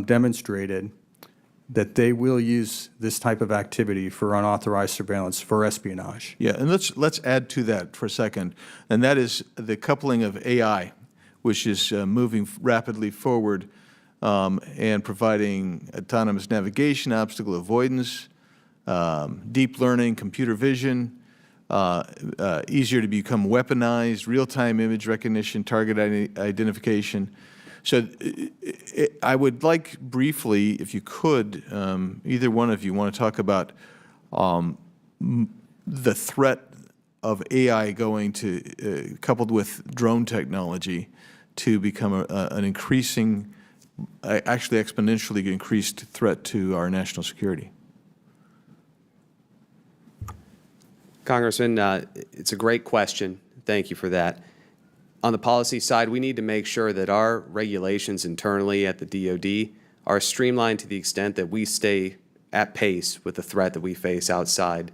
demonstrated that they will use this type of activity for unauthorized surveillance, for espionage. Yeah, and let's add to that for a second, and that is the coupling of AI, which is moving rapidly forward and providing autonomous navigation, obstacle avoidance, deep learning, computer vision, easier to become weaponized, real-time image recognition, target identification. So I would like briefly, if you could, either one of you want to talk about the threat of AI going to, coupled with drone technology, to become an increasing, actually exponentially increased threat to our national security. Congressman, it's a great question. Thank you for that. On the policy side, we need to make sure that our regulations internally at the DoD are streamlined to the extent that we stay at pace with the threat that we face outside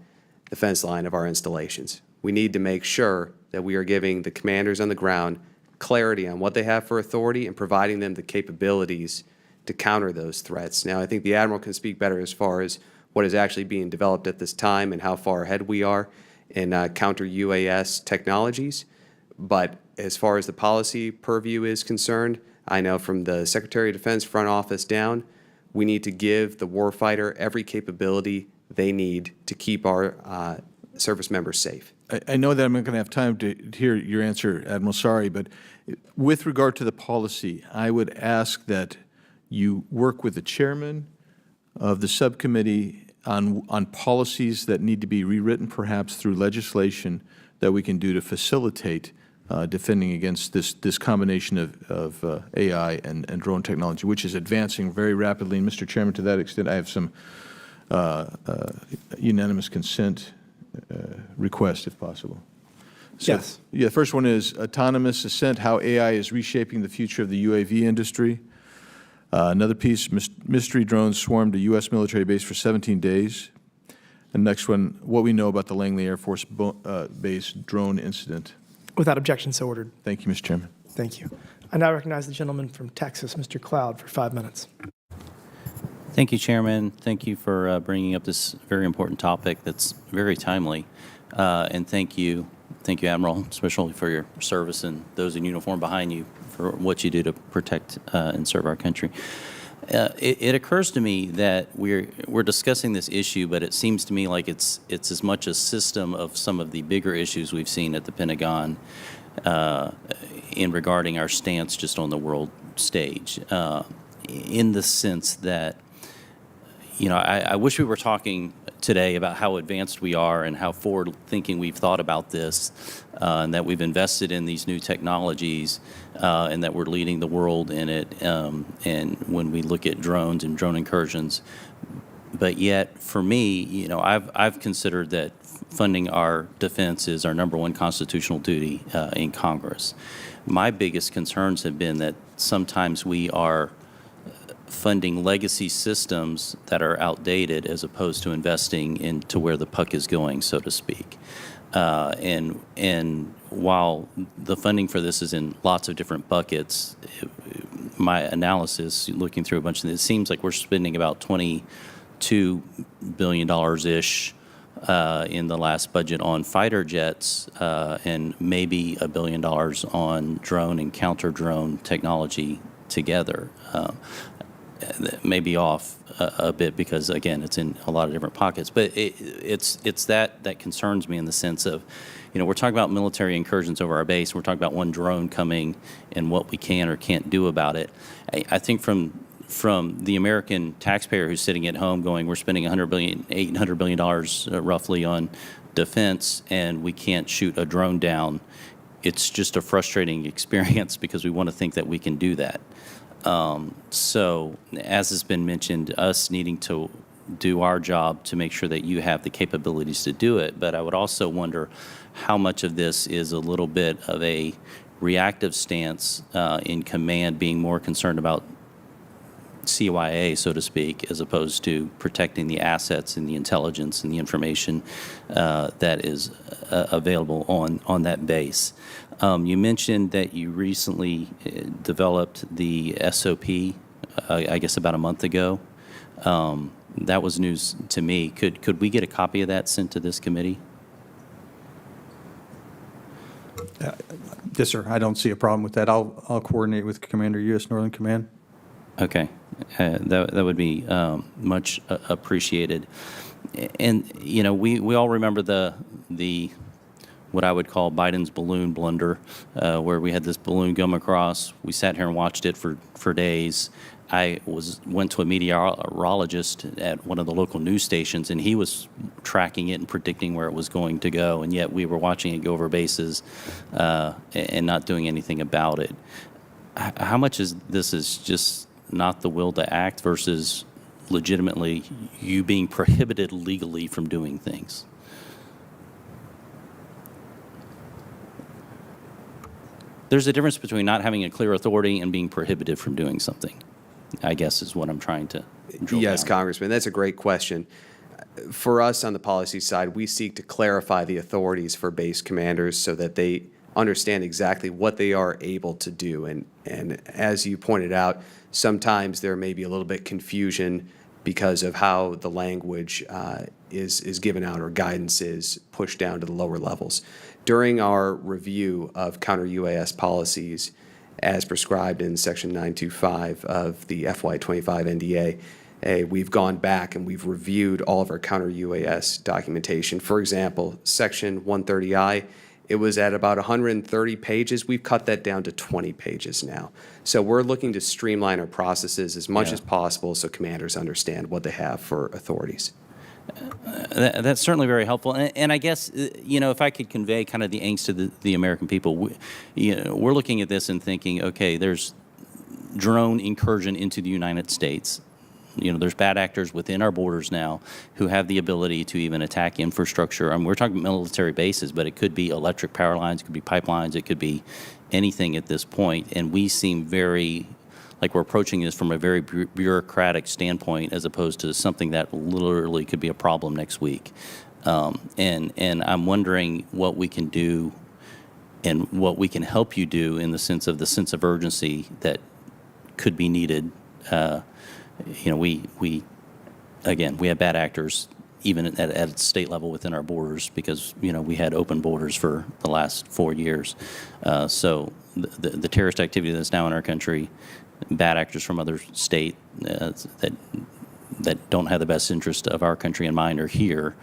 the fence line of our installations. We need to make sure that we are giving the commanders on the ground clarity on what they have for authority and providing them the capabilities to counter those threats. Now, I think the Admiral can speak better as far as what is actually being developed at this time and how far ahead we are in counter UAS technologies. But as far as the policy purview is concerned, I know from the Secretary of Defense front office down, we need to give the warfighter every capability they need to keep our service members safe. I know that I'm not going to have time to hear your answer, Admiral, sorry, but with regard to the policy, I would ask that you work with the chairman of the subcommittee on policies that need to be rewritten, perhaps through legislation that we can do to facilitate defending against this combination of AI and drone technology, which is advancing very rapidly. And Mr. Chairman, to that extent, I have some unanimous consent request, if possible. So, Yes. Yeah, the first one is autonomous ascent, how AI is reshaping the future of the UAV industry. Another piece, mystery drones swarmed a U.S. military base for 17 days. And next one, what we know about the Langley Air Force Base drone incident. Without objection, so ordered. Thank you, Mr. Chairman. Thank you. I now recognize the gentleman from Texas, Mr. Cloud, for 5 minutes. Thank you, Chairman. Thank you for bringing up this very important topic that's very timely. And thank you, Admiral, especially for your service and those in uniform behind you for what you do to protect and serve our country. It occurs to me that we're discussing this issue, but it seems to me like it's as much a system of some of the bigger issues we've seen at the Pentagon in regarding our stance just on the world stage, in the sense that, you know, I wish we were talking today about how advanced we are and how forward-thinking we've thought about this, and that we've invested in these new technologies, and that we're leading the world in it, and when we look at drones and drone incursions. But yet, for me, you know, I've considered that funding our defense is our number one constitutional duty in Congress. My biggest concerns have been that sometimes we are funding legacy systems that are outdated as opposed to investing into where the puck is going, so to speak. And while the funding for this is in lots of different buckets, my analysis, looking through a bunch of this, it seems like we're spending about $22 billion-ish in the last budget on fighter jets, and maybe $1 billion on drone and counter-drone technology together. May be off a bit because, again, it's in a lot of different pockets. But it's that concerns me in the sense of, you know, we're talking about military incursions over our base. We're talking about one drone coming and what we can or can't do about it. I think from the American taxpayer who's sitting at home going, we're spending $800 billion roughly on defense, and we can't shoot a drone down. It's just a frustrating experience because we want to think that we can do that. So, as has been mentioned, us needing to do our job to make sure that you have the capabilities to do it. But I would also wonder how much of this is a little bit of a reactive stance in command, being more concerned about CYA, so to speak, as opposed to protecting the assets and the intelligence and the information that is available on that base. You mentioned that you recently developed the SOP, I guess about a month ago. That was news to me. Could we get a copy of that sent to this committee? Yes, sir. I don't see a problem with that. I'll coordinate with Commander, U.S. Northern Command. Okay, that would be much appreciated. And you know, we all remember the what I would call Biden's balloon blunder, where we had this balloon come across. We sat here and watched it for days. I went to a meteorologist at one of the local news stations, and he was tracking it and predicting where it was going to go, and yet we were watching it go over bases and not doing anything about it. How much is this is just not the will to act versus legitimately you being prohibited legally from doing things? There's a difference between not having a clear authority and being prohibited from doing something, I guess, is what I'm trying to drill Yes, down. Congressman, that's a great question. For us on the policy side, we seek to clarify the authorities for base commanders so that they understand exactly what they are able to do. And as you pointed out, sometimes there may be a little bit confusion because of how the language is given out or guidance is pushed down to the lower levels. During our review of counter-UAS policies as prescribed in Section 925 of the FY25 NDA, we've gone back and we've reviewed all of our counter-UAS documentation. For example, Section 130I, it was at about 130 pages. We've cut that down to 20 pages now. So we're looking to streamline our processes as much as possible so commanders understand what they have for authorities. That's certainly very helpful. And I guess, if I could convey kind of the angst to the American people, we're looking at this and thinking, okay, there's drone incursion into the United States. There's bad actors within our borders now who have the ability to even attack infrastructure. I mean, we're talking military bases, but it could be electric power lines, it could be pipelines, it could be anything at this point. And we seem very like we're approaching this from a very bureaucratic standpoint as opposed to something that literally could be a problem next week. And I'm wondering what we can do and what we can help you do in the sense of urgency that could be needed. We have bad actors even at state level within our borders because, we had open borders for the last 4 years. So the terrorist activity that's now in our country, bad actors from other state that don't have the best interest of our country in mind are here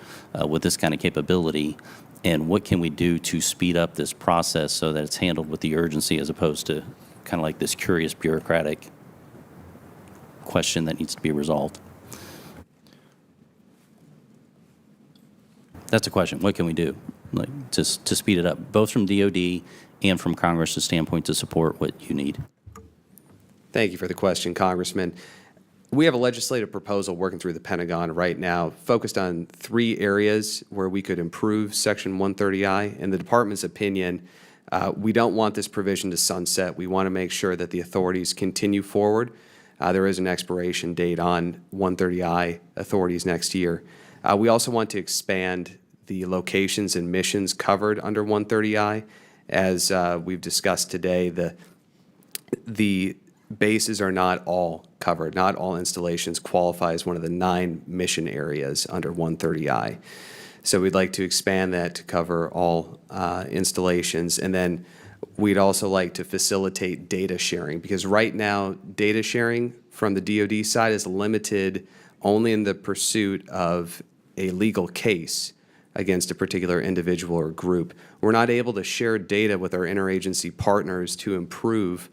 with this kind of capability. And what can we do to speed up this process so that it's handled with the urgency as opposed to kind of like this curious bureaucratic question that needs to be resolved? That's a question. What can we do to speed it up, both from DOD and from Congress's standpoint to support what you need? Thank you for the question, Congressman. We have a legislative proposal working through the Pentagon right now focused on 3 areas where we could improve Section 130I. In the Department's opinion, we don't want this provision to sunset. We want to make sure that the authorities continue forward. There is an expiration date on 130I authorities next year. We also want to expand the locations and missions covered under 130I. As we've discussed today, the bases are not all covered. Not all installations qualify as one of the 9 mission areas under 130I. So we'd like to expand that to cover all installations. And then we'd also like to facilitate data sharing because right now data sharing from the DoD side is limited only in the pursuit of a legal case against a particular individual or group. We're not able to share data with our interagency partners to improve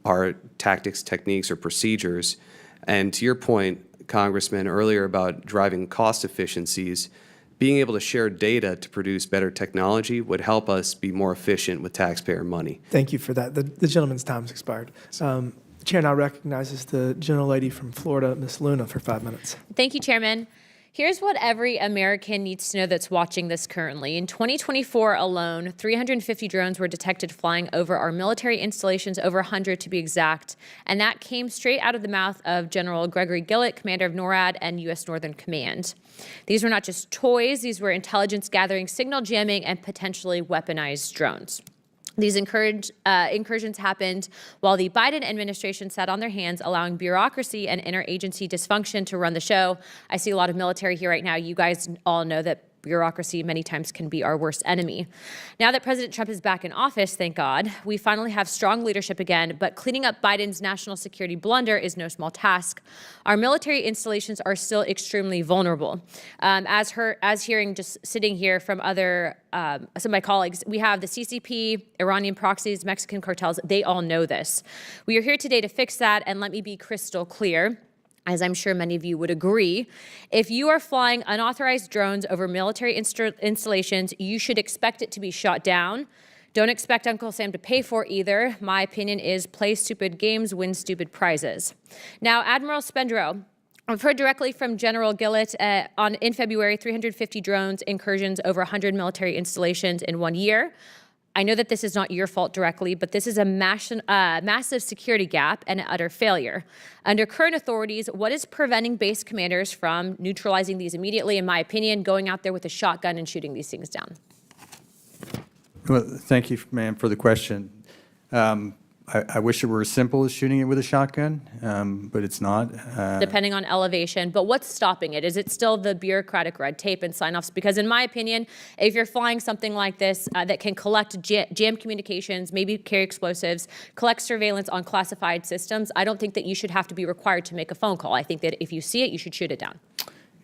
our tactics, techniques, or procedures. And to your point, Congressman, earlier about driving cost efficiencies, being able to share data to produce better technology would help us be more efficient with taxpayer money. Thank you for that. The gentleman's time's expired. The chair now recognizes the gentlelady from Florida, Ms. Luna, for 5 minutes. Thank you, Chairman. Here's what every American needs to know that's watching this currently. In 2024 alone, 350 drones were detected flying over our military installations, over 100 to be exact. And that came straight out of the mouth of General Gregory Gillett, commander of NORAD and U.S. Northern Command. These were not just toys, these were intelligence gathering, signal jamming, and potentially weaponized drones. These incursions happened while the Biden administration sat on their hands, allowing bureaucracy and interagency dysfunction to run the show. I see a lot of military here right now. You guys all know that bureaucracy many times can be our worst enemy. Now that President Trump is back in office, thank God, we finally have strong leadership again, but cleaning up Biden's national security blunder is no small task. Our military installations are still extremely vulnerable. As hearing just sitting here from other some of my colleagues, we have the CCP, Iranian proxies, Mexican cartels, they all know this. We are here today to fix that, and let me be crystal clear. As I'm sure many of you would agree, if you are flying unauthorized drones over military installations, you should expect it to be shot down. Don't expect Uncle Sam to pay for either. My opinion is play stupid games, win stupid prizes. Now, Admiral Spendro, I've heard directly from General Gillett in February, 350 drones incursions over 100 military installations in 1 year. I know that this is not your fault directly, but this is a massive security gap and an utter failure. Under current authorities, what is preventing base commanders from neutralizing these immediately, in my opinion, going out there with a shotgun and shooting these things down? Well, thank you, ma'am, for the question. I wish it were as simple as shooting it with a shotgun, but it's not. Depending on elevation. But what's stopping it? Is it still the bureaucratic red tape and sign-offs? Because in my opinion, if you're flying something like this that can collect jam communications, maybe carry explosives, collect surveillance on classified systems, I don't think that you should have to be required to make a phone call. I think that if you see it, you should shoot it down.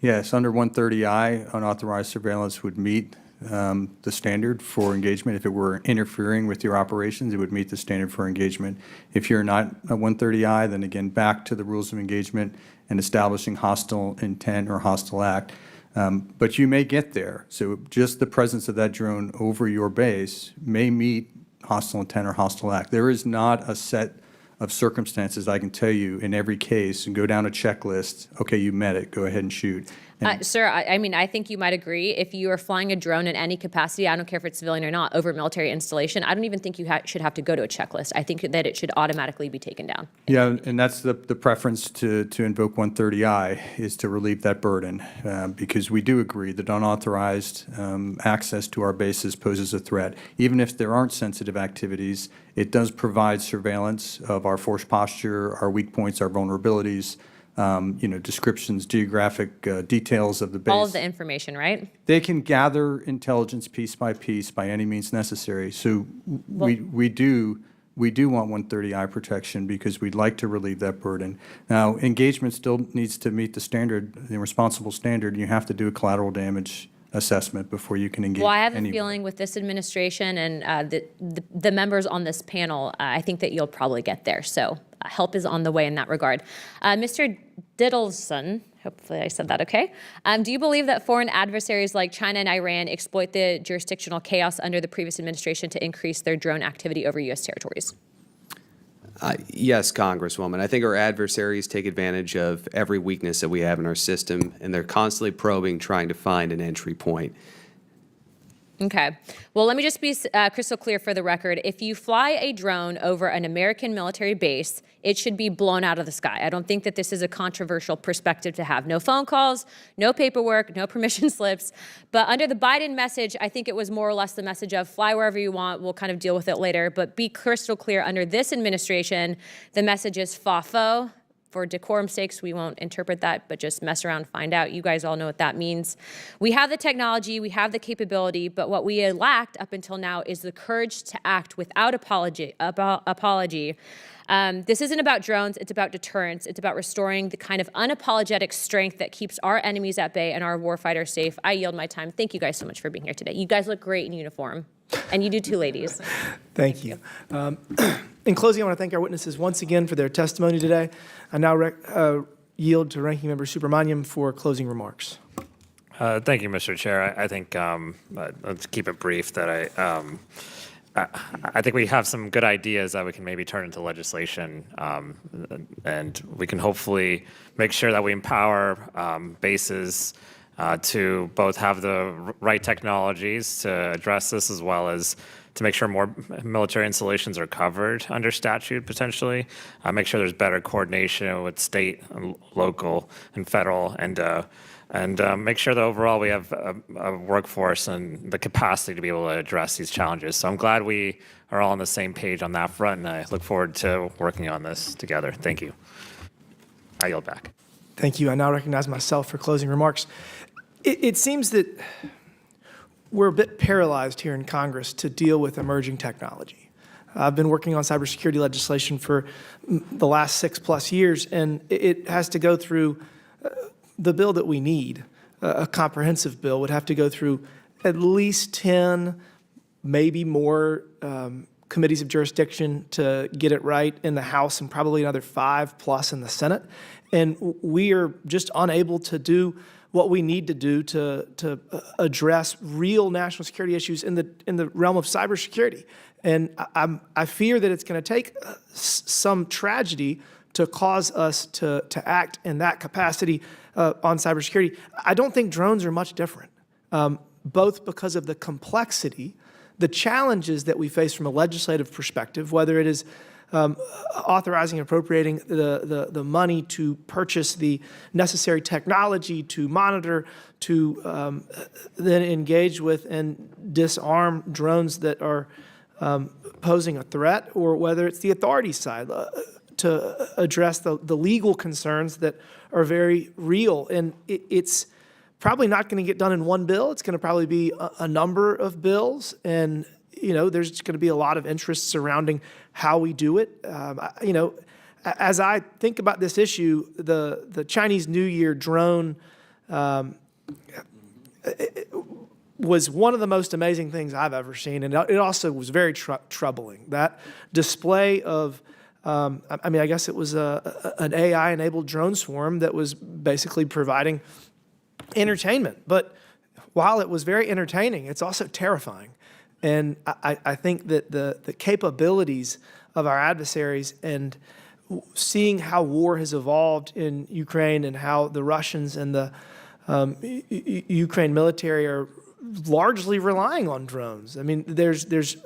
Yes, under 130I, unauthorized surveillance would meet the standard for engagement. If it were interfering with your operations, it would meet the standard for engagement. If you're not a 130I, then again, back to the rules of engagement and establishing hostile intent or hostile act. But you may get there. So just the presence of that drone over your base may meet hostile intent or hostile act. There is not a set of circumstances I can tell you in every case and go down a checklist. Okay, you met it. Go ahead and shoot. Sir, I mean, I think you might agree. If you are flying a drone in any capacity, I don't care if it's civilian or not, over a military installation, I don't even think you should have to go to a checklist. I think that it should automatically be taken down. Yeah, and that's the preference to invoke 130I is to relieve that burden because we do agree that unauthorized access to our bases poses a threat. Even if there aren't sensitive activities, it does provide surveillance of our force posture, our weak points, our vulnerabilities, descriptions, geographic details of the base. All of the information, right? They can gather intelligence piece by any means necessary. So we do want 130I protection because we'd like to relieve that burden. Now, engagement still needs to meet the standard, the responsible standard. You have to do a collateral damage assessment before you can engage. Well, I have a anywhere. feeling with this administration and the members on this panel, I think that you'll probably get there. So help is on the way in that regard. Mr. Diddleson, hopefully I said that okay. Do you believe that foreign adversaries like China and Iran exploit the jurisdictional chaos under the previous administration to increase their drone activity over U.S. territories? Yes, Congresswoman. I think our adversaries take advantage of every weakness that we have in our system, and they're constantly probing, trying to find an entry point. Okay. Well, let me just be crystal clear for the record. If you fly a drone over an American military base, it should be blown out of the sky. I don't think that this is a controversial perspective to have. No phone calls, no paperwork, no permission slips. But under the Biden message, I think it was more or less the message of fly wherever you want. We'll kind of deal with it later. But be crystal clear, under this administration, the message is FAFO. For decorum's sakes, we won't interpret that, but just mess around, find out. You guys all know what that means. We have the technology, we have the capability, but what we lacked up until now is the courage to act without apology. This isn't about drones, it's about deterrence. It's about restoring the kind of unapologetic strength that keeps our enemies at bay and our warfighters safe. I yield my time. Thank you guys so much for being here today. You guys look great in uniform. And you do too, ladies. Thank you. In closing, I want to thank our witnesses once again for their testimony today. I now yield to Ranking Member Subramaniam for closing remarks. Thank you, Mr. Chair. I think let's keep it brief. That I think we have some good ideas that we can maybe turn into legislation, and we can hopefully make sure that we empower bases to both have the right technologies to address this, as well as to make sure more military installations are covered under statute potentially, make sure there's better coordination with state, and local, and federal, and make sure that overall we have a workforce and the capacity to be able to address these challenges. So I'm glad we are all on the same page on that front, and I look forward to working on this together. Thank you. I yield back. Thank you. I now recognize myself for closing remarks. It seems that we're a bit paralyzed here in Congress to deal with emerging technology. I've been working on cybersecurity legislation for the last 6+ years, and it has to go through the bill that we need. A comprehensive bill would have to go through at least 10, maybe more committees of jurisdiction to get it right in the House, and probably another 5+ in the Senate. And we are just unable to do what we need to do to address real national security issues in the realm of cybersecurity. And I fear that it's going to take some tragedy to cause us to act in that capacity on cybersecurity. I don't think drones are much different, both because of the complexity, the challenges that we face from a legislative perspective, whether it is authorizing and appropriating the money to purchase the necessary technology to monitor, to then engage with and disarm drones that are posing a threat, or whether it's the authority side to address the legal concerns that are very real. And it's probably not going to get done in one bill. It's going to probably be a number of bills. And, there's going to be a lot of interest surrounding how we do it. As I think about this issue, the Chinese New Year drone was one of the most amazing things I've ever seen, and it also was very troubling. That display of, I guess it was an AI-enabled drone swarm that was basically providing entertainment. But while it was very entertaining, it's also terrifying. And I think that the capabilities of our adversaries and seeing how war has evolved in Ukraine and how the Russians and the Ukraine military are largely relying on drones. I mean, there's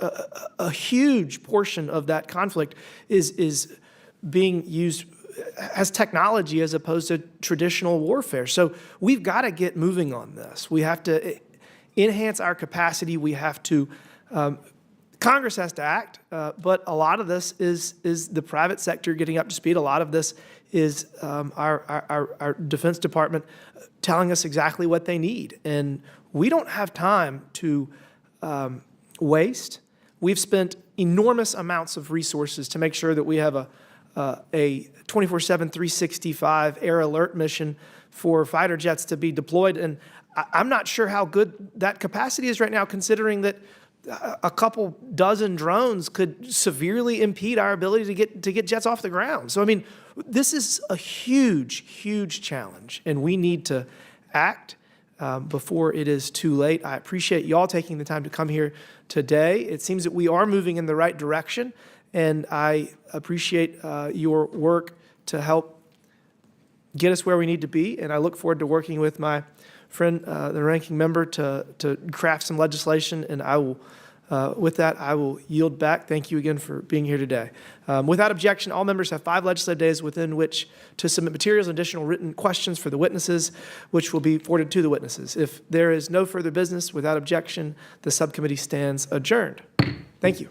a huge portion of that conflict is being used as technology as opposed to traditional warfare. So we've got to get moving on this. We have to enhance our capacity. We have to, Congress has to act, but a lot of this is the private sector getting up to speed. A lot of this is our Defense Department telling us exactly what they need. And we don't have time to waste. We've spent enormous amounts of resources to make sure that we have a 24/7, 365 air alert mission for fighter jets to be deployed. And I'm not sure how good that capacity is right now, considering that a couple dozen drones could severely impede our ability to get jets off the ground. So, I mean, this is a huge, huge challenge, and we need to act before it is too late. I appreciate y'all taking the time to come here today. It seems that we are moving in the right direction, and I appreciate your work to help get us where we need to be, and I look forward to working with my friend, the ranking member, to craft some legislation, and I will, with that, I will yield back. Thank you again for being here today. Without objection, all members have 5 legislative days within which to submit materials and additional written questions for the witnesses, which will be forwarded to the witnesses. If there is no further business, without objection, the subcommittee stands adjourned. Thank you.